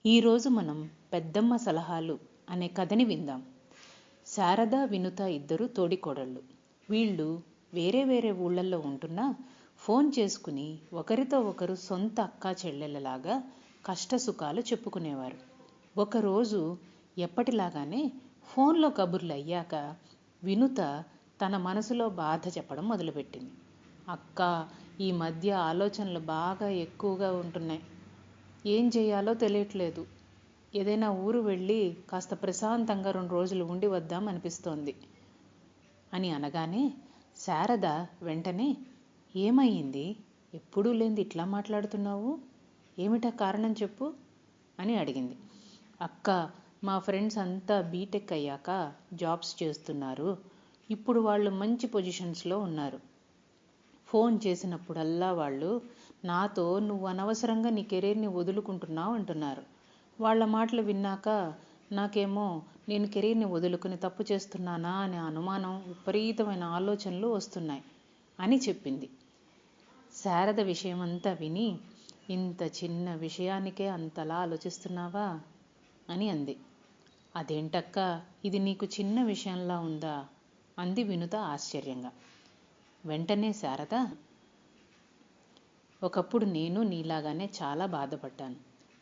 ఈరోజు మనం పెద్దమ్మ సలహాలు అనే కథని విందాం. శారద, వినుత ఇద్దరు తోడికోడళ్ళు. వీళ్ళు వేరే వేరే ఊళ్ళల్లో ఉంటున్నా ఫోన్ చేసుకుని ఒకరితో ఒకరు సొంత అక్కా చెల్లెళ్ళలాగా కష్టసుఖాలు చెప్పుకునేవారు. ఒకరోజు ఎప్పటిలాగానే ఫోన్లో కబుర్లు అయ్యాక వినుత తన మనసులో బాధ చెప్పడం మొదలుపెట్టింది. అక్క, ఈ మధ్య ఆలోచనలు బాగా ఎక్కువగా ఉంటున్నాయి. ఏం చేయాలో తెలియట్లేదు. ఏదైనా ఊరు వెళ్ళి కాస్త ప్రశాంతంగా 2 రోజులు ఉండి వద్దాం అనిపిస్తోంది అని అనగానే శారద వెంటనే, ఏమయ్యింది? ఎప్పుడూ లేనిది ఇట్లా మాట్లాడుతున్నావు? ఏమిటా కారణం చెప్పు అని అడిగింది. అక్క, మా ఫ్రెండ్స్ అంతా బీటెక్ అయ్యాక జాబ్స్ చేస్తున్నారు. ఇప్పుడు వాళ్ళు మంచి పొజిషన్స్లో ఉన్నారు. ఫోన్ చేసినప్పుడల్లా వాళ్ళు నాతో నువ్వు అనవసరంగా నీ కెరీర్ని వదులుకుంటున్నావు అంటున్నారు. వాళ్ళ మాటలు విన్నాక నాకేమో నేను కెరీర్ని వదులుకుని తప్పు చేస్తున్నానా అనే అనుమానం, విపరీతమైన ఆలోచనలు వస్తున్నాయి అని చెప్పింది. శారద విషయమంతా విని, ఇంత చిన్న విషయానికే అంతలా ఆలోచిస్తున్నావా అని అంది. అదేంటక్క, ఇది నీకు చిన్న విషయంలా ఉందా అంది వినుత ఆశ్చర్యంగా. వెంటనే శారద, ఒకప్పుడు నేను నీలాగానే చాలా బాధపడ్డాను.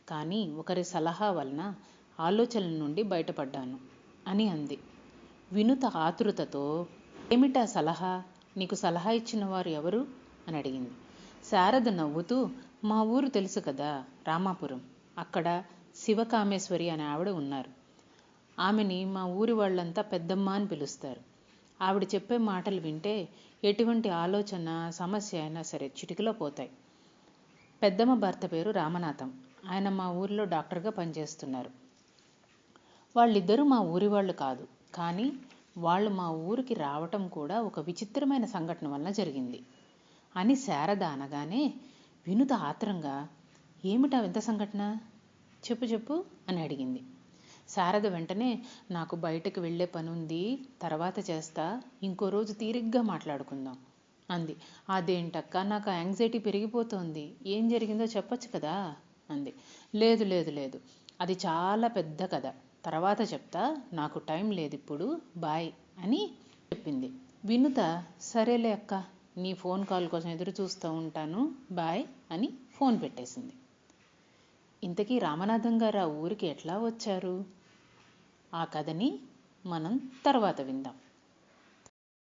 కానీ ఒకరి సలహా వలన ఆలోచనల నుండి బయటపడ్డాను అని అంది. వినుత ఆతృతతో, ఏమిటా సలహా? నీకు సలహా ఇచ్చిన వారు ఎవరు అని అడిగింది. శారద నవ్వుతూ, మా ఊరు తెలుసు కదా, రామాపురం. అక్కడ శివకామేశ్వరి అనే ఆవిడ ఉన్నారు. ఆమెని మా ఊరి వాళ్ళంతా పెద్దమ్మ అని పిలుస్తారు. ఆవిడ చెప్పే మాటలు వింటే ఎటువంటి ఆలోచన, సమస్య అయినా సరే చిటికలో పోతాయి. పెద్దమ్మ భర్త పేరు రామనాథం. ఆయన మా ఊరిలో డాక్టర్గా పనిచేస్తున్నారు. వాళ్ళిద్దరూ మా ఊరి వాళ్ళు కాదు, కానీ వాళ్ళు మా ఊరికి రావటం కూడా ఒక విచిత్రమైన సంఘటన వలన జరిగింది అని శారద అనగానే వినుత ఆత్రంగా, ఏమిటా వింత సంఘటన? చెప్పు చెప్పు అని అడిగింది. శారద వెంటనే, నాకు బయటకు వెళ్ళే పని ఉంది, తర్వాత చేస్తా, ఇంకో రోజు తీరిగ్గా మాట్లాడుకుందాం అంది. అదేంటక్క, నాకు యాంగ్జైటీ పెరిగిపోతోంది. ఏం జరిగిందో చెప్పొచ్చు కదా అంది. లేదు లేదు లేదు, అది చాలా పెద్ద కథ, తర్వాత చెప్తా, నాకు టైం లేదు ఇప్పుడు, బాయ్ అని చెప్పింది. వినుత, సరేలే అక్క, నీ ఫోన్ కాల్ కోసం ఎదురు చూస్తూ ఉంటాను, బాయ్ అని ఫోన్ పెట్టేసింది. ఇంతకీ రామనాథం గారు ఆ ఊరికి ఎట్లా వచ్చారు? ఆ కథని మనం తర్వాత విందాం.